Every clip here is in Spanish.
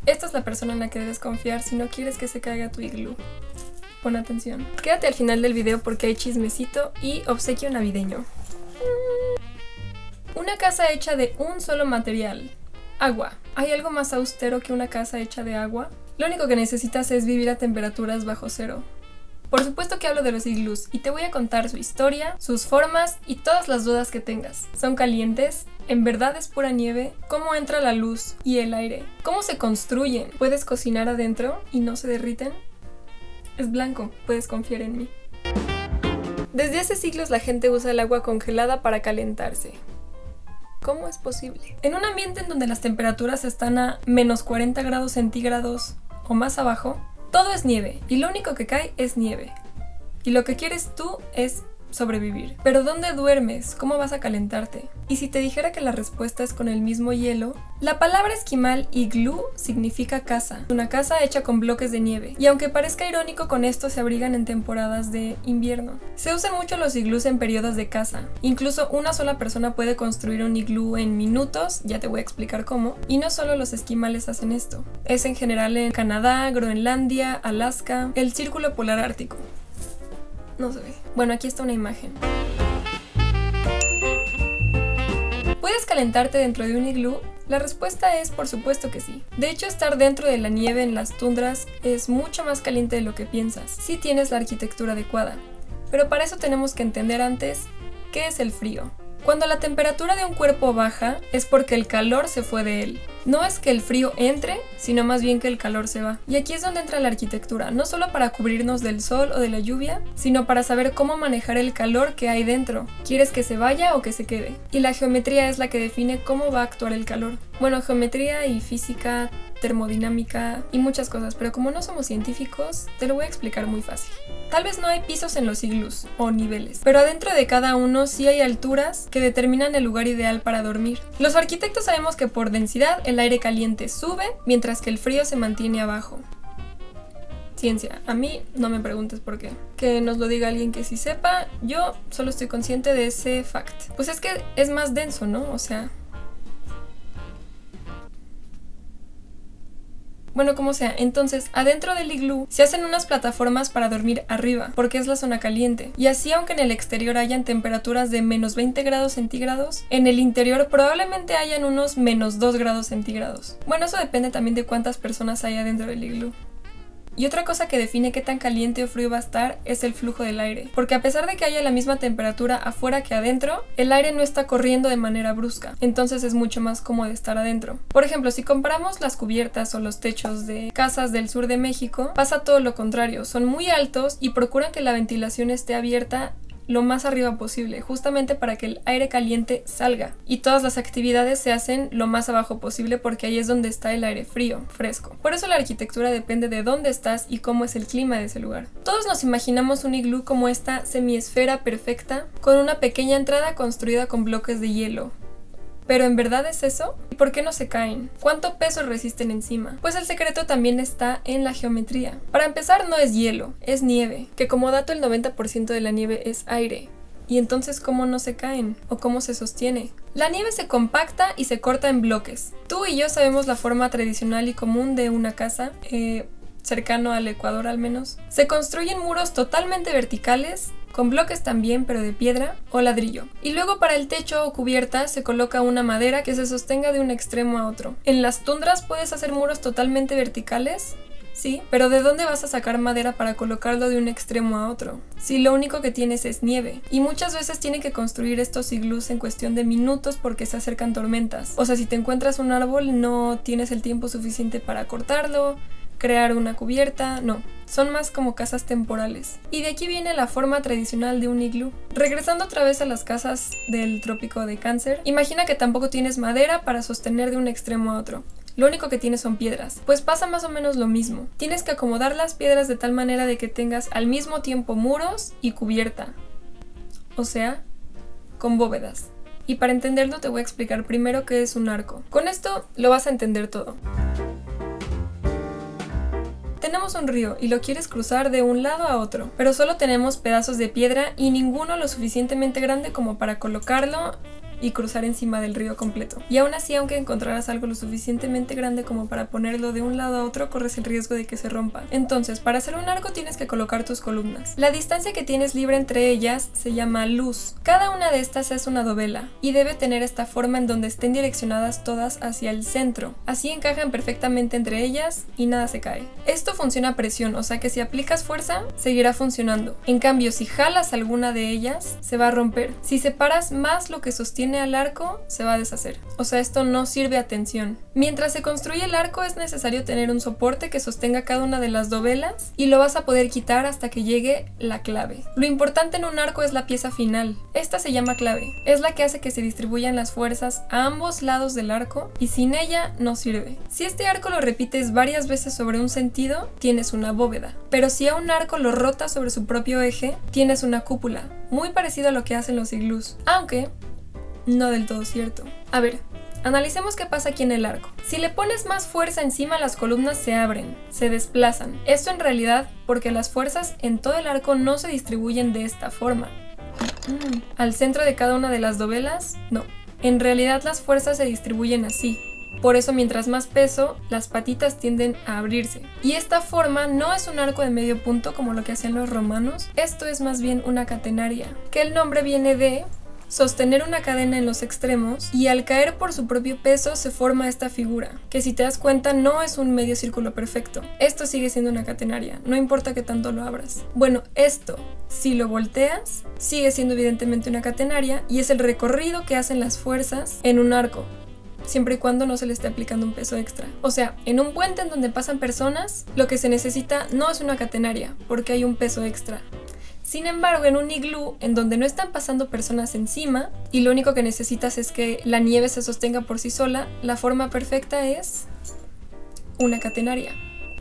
Esta es la persona en la que debes confiar si no quieres que se caiga tu iglú. Pon atención. Quédate al final del video porque hay chismecito y obsequio navideño. Una casa hecha de un solo material. Agua. ¿Hay algo más austero que una casa hecha de agua? Lo único que necesitas es vivir a temperaturas bajo cero. Por supuesto que hablo de los iglús y te voy a contar su historia, sus formas y todas las dudas que tengas. ¿Son calientes? ¿En verdad es pura nieve? ¿Cómo entra la luz y el aire? ¿Cómo se construyen? ¿Puedes cocinar adentro y no se derriten? Es blanco, puedes confiar en mí. Desde hace siglos la gente usa el agua congelada para calentarse. ¿Cómo es posible? En un ambiente en donde las temperaturas están a menos 40 grados centígrados o más abajo, todo es nieve y lo único que cae es nieve. Y lo que quieres tú es sobrevivir. Pero ¿dónde duermes? ¿Cómo vas a calentarte? Y si te dijera que la respuesta es con el mismo hielo, la palabra esquimal iglú significa casa, una casa hecha con bloques de nieve. Y aunque parezca irónico, con esto se abrigan en temporadas de invierno. Se usan mucho los iglús en periodos de caza. Incluso una sola persona puede construir un iglú en minutos, ya te voy a explicar cómo. Y no solo los esquimales hacen esto. Es en general en Canadá, Groenlandia, Alaska, el Círculo Polar Ártico. No se ve. Bueno, aquí está una imagen. ¿Puedes calentarte dentro de un iglú? La respuesta es por supuesto que sí. De hecho, estar dentro de la nieve en las tundras es mucho más caliente de lo que piensas, si tienes la arquitectura adecuada. Pero para eso tenemos que entender antes qué es el frío. Cuando la temperatura de un cuerpo baja es porque el calor se fue de él. No es que el frío entre, sino más bien que el calor se va. Y aquí es donde entra la arquitectura, no solo para cubrirnos del sol o de la lluvia, sino para saber cómo manejar el calor que hay dentro. ¿Quieres que se vaya o que se quede? Y la geometría es la que define cómo va a actuar el calor. Bueno, geometría y física, termodinámica y muchas cosas, pero como no somos científicos, te lo voy a explicar muy fácil. Tal vez no hay pisos en los iglús o niveles, pero adentro de cada uno sí hay alturas que determinan el lugar ideal para dormir. Los arquitectos sabemos que por densidad el aire caliente sube, mientras que el frío se mantiene abajo. Ciencia, a mí no me preguntes por qué. Que nos lo diga alguien que sí sepa, yo solo estoy consciente de ese fact. Pues es que es más denso, ¿no? O sea... Bueno, como sea, entonces adentro del iglú se hacen unas plataformas para dormir arriba, porque es la zona caliente. Y así, aunque en el exterior hayan temperaturas de menos 20 grados centígrados, en el interior probablemente hayan unos menos 2 grados centígrados. Bueno, eso depende también de cuántas personas haya dentro del iglú. Y otra cosa que define qué tan caliente o frío va a estar es el flujo del aire, porque a pesar de que haya la misma temperatura afuera que adentro, el aire no está corriendo de manera brusca, entonces es mucho más cómodo estar adentro. Por ejemplo, si comparamos las cubiertas o los techos de casas del sur de México, pasa todo lo contrario, son muy altos y procuran que la ventilación esté abierta lo más arriba posible, justamente para que el aire caliente salga. Y todas las actividades se hacen lo más abajo posible porque ahí es donde está el aire frío, fresco. Por eso la arquitectura depende de dónde estás y cómo es el clima de ese lugar. Todos nos imaginamos un iglú como esta semiesfera perfecta, con una pequeña entrada construida con bloques de hielo. ¿Pero en verdad es eso? ¿Y por qué no se caen? ¿Cuánto peso resisten encima? Pues el secreto también está en la geometría. Para empezar, no es hielo, es nieve, que como dato el 90% de la nieve es aire. ¿Y entonces cómo no se caen? ¿O cómo se sostiene? La nieve se compacta y se corta en bloques. Tú y yo sabemos la forma tradicional y común de una casa, cercano al Ecuador al menos. Se construyen muros totalmente verticales, con bloques también, pero de piedra o ladrillo. Y luego para el techo o cubierta se coloca una madera que se sostenga de un extremo a otro. En las tundras puedes hacer muros totalmente verticales, sí, pero ¿de dónde vas a sacar madera para colocarlo de un extremo a otro? Si lo único que tienes es nieve. Y muchas veces tienen que construir estos iglús en cuestión de minutos porque se acercan tormentas. O sea, si te encuentras un árbol no tienes el tiempo suficiente para cortarlo, crear una cubierta, no. Son más como casas temporales. Y de aquí viene la forma tradicional de un iglú. Regresando otra vez a las casas del trópico de Cáncer, imagina que tampoco tienes madera para sostener de un extremo a otro. Lo único que tienes son piedras. Pues pasa más o menos lo mismo. Tienes que acomodar las piedras de tal manera de que tengas al mismo tiempo muros y cubierta. O sea, con bóvedas. Y para entenderlo te voy a explicar primero qué es un arco. Con esto lo vas a entender todo. Tenemos un río y lo quieres cruzar de un lado a otro, pero solo tenemos pedazos de piedra y ninguno lo suficientemente grande como para colocarlo y cruzar encima del río completo. Y aún así, aunque encontraras algo lo suficientemente grande como para ponerlo de un lado a otro, corres el riesgo de que se rompa. Entonces, para hacer un arco tienes que colocar tus columnas. La distancia que tienes libre entre ellas se llama luz. Cada una de estas es una dovela y debe tener esta forma en donde estén direccionadas todas hacia el centro. Así encajan perfectamente entre ellas y nada se cae. Esto funciona a presión, o sea que si aplicas fuerza, seguirá funcionando. En cambio, si jalas alguna de ellas, se va a romper. Si separas más lo que sostiene al arco, se va a deshacer. O sea, esto no sirve a tensión. Mientras se construye el arco, es necesario tener un soporte que sostenga cada una de las dovelas y lo vas a poder quitar hasta que llegue la clave. Lo importante en un arco es la pieza final. Esta se llama clave. Es la que hace que se distribuyan las fuerzas a ambos lados del arco y sin ella no sirve. Si este arco lo repites varias veces sobre un sentido, tienes una bóveda. Pero si a un arco lo rotas sobre su propio eje, tienes una cúpula, muy parecido a lo que hacen los iglús, aunque no del todo cierto. A ver, analicemos qué pasa aquí en el arco. Si le pones más fuerza encima, las columnas se abren, se desplazan. Esto en realidad porque las fuerzas en todo el arco no se distribuyen de esta forma. Al centro de cada una de las dovelas, no. En realidad las fuerzas se distribuyen así. Por eso mientras más peso, las patitas tienden a abrirse. Y esta forma no es un arco de medio punto como lo que hacían los romanos. Esto es más bien una catenaria, que el nombre viene de sostener una cadena en los extremos y al caer por su propio peso se forma esta figura, que si te das cuenta no es un medio círculo perfecto. Esto sigue siendo una catenaria, no importa que tanto lo abras. Bueno, esto, si lo volteas, sigue siendo evidentemente una catenaria y es el recorrido que hacen las fuerzas en un arco, siempre y cuando no se le esté aplicando un peso extra. O sea, en un puente en donde pasan personas, lo que se necesita no es una catenaria, porque hay un peso extra. Sin embargo, en un iglú, en donde no están pasando personas encima, y lo único que necesitas es que la nieve se sostenga por sí sola, la forma perfecta es una catenaria.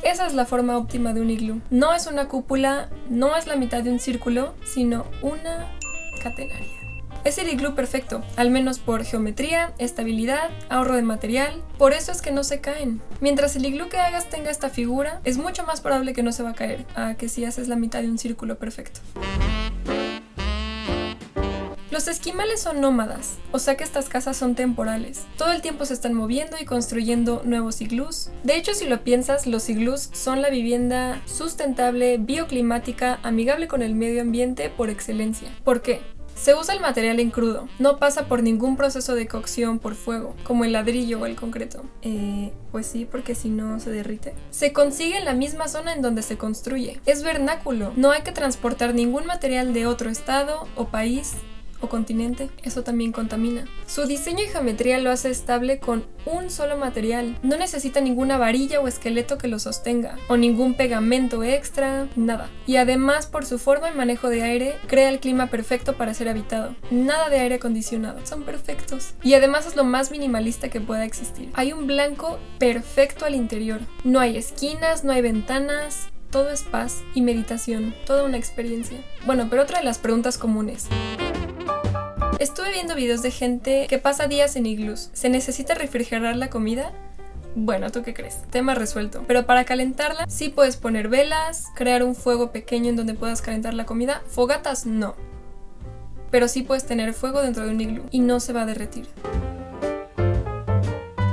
Esa es la forma óptima de un iglú. No es una cúpula, no es la mitad de un círculo, sino una catenaria. Es el iglú perfecto, al menos por geometría, estabilidad, ahorro de material. Por eso es que no se caen. Mientras el iglú que hagas tenga esta figura, es mucho más probable que no se va a caer, a que si haces la mitad de un círculo perfecto. Los esquimales son nómadas, o sea que estas casas son temporales. Todo el tiempo se están moviendo y construyendo nuevos iglús. De hecho, si lo piensas, los iglús son la vivienda sustentable, bioclimática, amigable con el medio ambiente por excelencia. ¿Por qué? Se usa el material en crudo, no pasa por ningún proceso de cocción por fuego, como el ladrillo o el concreto. Pues sí, porque si no se derrite. Se consigue en la misma zona en donde se construye. Es vernáculo, no hay que transportar ningún material de otro estado o país o continente, eso también contamina. Su diseño y geometría lo hace estable con un solo material. No necesita ninguna varilla o esqueleto que lo sostenga, o ningún pegamento extra, nada. Y además, por su forma y manejo de aire, crea el clima perfecto para ser habitado. Nada de aire acondicionado, son perfectos. Y además es lo más minimalista que pueda existir. Hay un blanco perfecto al interior. No hay esquinas, no hay ventanas. Todo es paz y meditación, toda una experiencia. Bueno, pero otra de las preguntas comunes. Estuve viendo videos de gente que pasa días en iglús. ¿Se necesita refrigerar la comida? Bueno, ¿tú qué crees? Tema resuelto. Pero para calentarla sí puedes poner velas, crear un fuego pequeño en donde puedas calentar la comida. Fogatas no. Pero sí puedes tener fuego dentro de un iglú y no se va a derretir.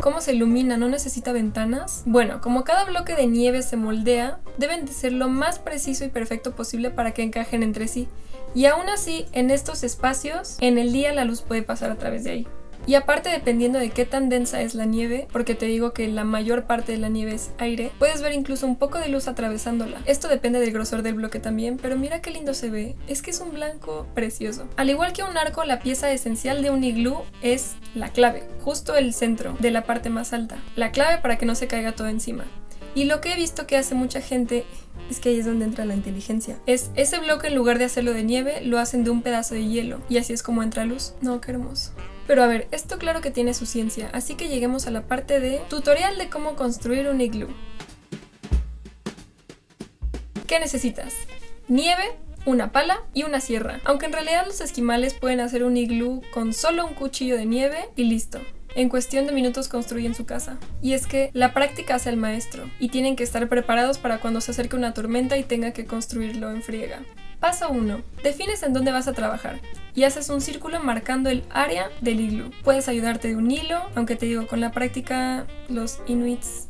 ¿Cómo se ilumina? ¿No necesita ventanas? Bueno, como cada bloque de nieve se moldea, deben de ser lo más preciso y perfecto posible para que encajen entre sí. Y aún así, en estos espacios, en el día la luz puede pasar a través de ahí. Y aparte, dependiendo de qué tan densa es la nieve, porque te digo que la mayor parte de la nieve es aire, puedes ver incluso un poco de luz atravesándola. Esto depende del grosor del bloque también, pero mira qué lindo se ve. Es que es un blanco precioso. Al igual que un arco, la pieza esencial de un iglú es la clave, justo el centro de la parte más alta. La clave para que no se caiga todo encima. Y lo que he visto que hace mucha gente, es que ahí es donde entra la inteligencia, es ese bloque en lugar de hacerlo de nieve, lo hacen de un pedazo de hielo. Y así es como entra luz. No, qué hermoso. Pero a ver, esto claro que tiene su ciencia, así que lleguemos a la parte de tutorial de cómo construir un iglú. ¿Qué necesitas? Nieve, una pala y una sierra. Aunque en realidad los esquimales pueden hacer un iglú con solo un cuchillo de nieve y listo. En cuestión de minutos construyen su casa. Y es que la práctica hace al maestro, y tienen que estar preparados para cuando se acerque una tormenta y tenga que construirlo en friega. Paso 1. Defines en dónde vas a trabajar y haces un círculo marcando el área del iglú. Puedes ayudarte de un hilo, aunque te digo, con la práctica los inuits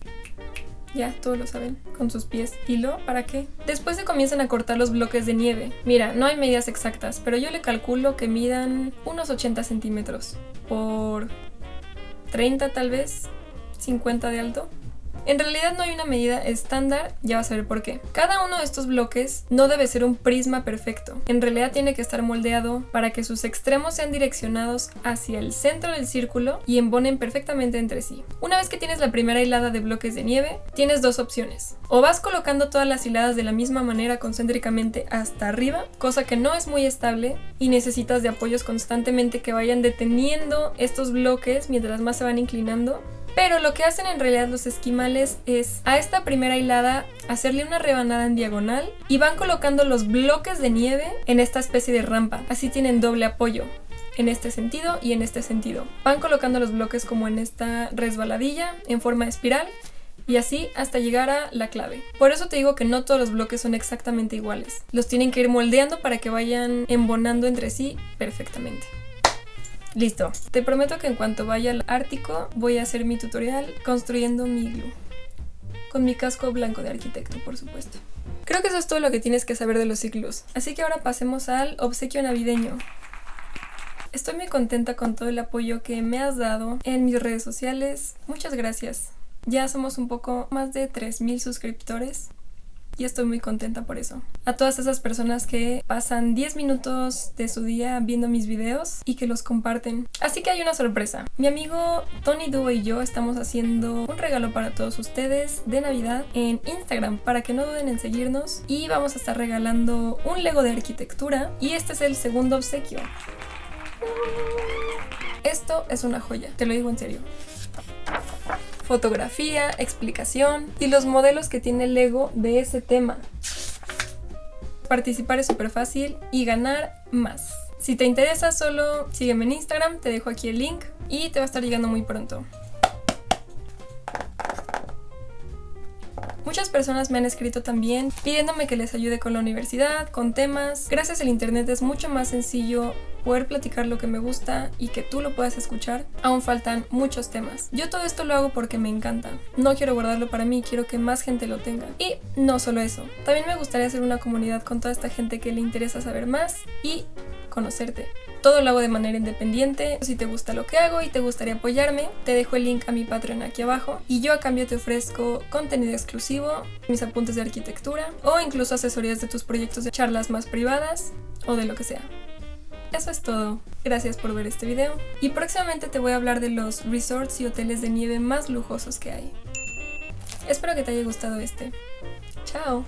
ya todos lo saben, con sus pies. ¿Hilo? ¿Para qué? Después se comienzan a cortar los bloques de nieve. Mira, no hay medidas exactas, pero yo le calculo que midan unos 80 centímetros por 30 tal vez, 50 de alto. En realidad no hay una medida estándar, ya vas a ver por qué. Cada uno de estos bloques no debe ser un prisma perfecto. En realidad tiene que estar moldeado para que sus extremos sean direccionados hacia el centro del círculo y embonen perfectamente entre sí. Una vez que tienes la primera hilada de bloques de nieve, tienes dos opciones. O vas colocando todas las hiladas de la misma manera concéntricamente hasta arriba, cosa que no es muy estable y necesitas de apoyos constantemente que vayan deteniendo estos bloques mientras más se van inclinando. Pero lo que hacen en realidad los esquimales es a esta primera hilada hacerle una rebanada en diagonal y van colocando los bloques de nieve en esta especie de rampa. Así tienen doble apoyo, en este sentido y en este sentido. Van colocando los bloques como en esta resbaladilla en forma de espiral y así hasta llegar a la clave. Por eso te digo que no todos los bloques son exactamente iguales. Los tienen que ir moldeando para que vayan embonando entre sí perfectamente. Listo, te prometo que en cuanto vaya al Ártico voy a hacer mi tutorial construyendo mi iglú. Con mi casco blanco de arquitecto, por supuesto. Creo que eso es todo lo que tienes que saber de los iglús. Así que ahora pasemos al obsequio navideño. Estoy muy contenta con todo el apoyo que me has dado en mis redes sociales. Muchas gracias. Ya somos un poco más de 3000 suscriptores. Y estoy muy contenta por eso. A todas esas personas que pasan 10 minutos de su día viendo mis videos y que los comparten. Así que hay una sorpresa. Mi amigo Tony Duo y yo estamos haciendo un regalo para todos ustedes de Navidad en Instagram, para que no duden en seguirnos. Y vamos a estar regalando un Lego de arquitectura y este es el segundo obsequio. Esto es una joya, te lo digo en serio. Fotografía, explicación y los modelos que tiene Lego de ese tema. Participar es súper fácil y ganar más. Si te interesa, solo sígueme en Instagram, te dejo aquí el link y te va a estar llegando muy pronto. Muchas personas me han escrito también pidiéndome que les ayude con la universidad, con temas. Gracias al internet es mucho más sencillo poder platicar lo que me gusta y que tú lo puedas escuchar. Aún faltan muchos temas. Yo todo esto lo hago porque me encanta. No quiero guardarlo para mí, quiero que más gente lo tenga. Y no solo eso, también me gustaría hacer una comunidad con toda esta gente que le interesa saber más y conocerte. Todo lo hago de manera independiente. Si te gusta lo que hago y te gustaría apoyarme, te dejo el link a mi Patreon aquí abajo y yo a cambio te ofrezco contenido exclusivo, mis apuntes de arquitectura o incluso asesorías de tus proyectos de charlas más privadas o de lo que sea. Eso es todo. Gracias por ver este video y próximamente te voy a hablar de los resorts y hoteles de nieve más lujosos que hay. Espero que te haya gustado este. ¡Chao!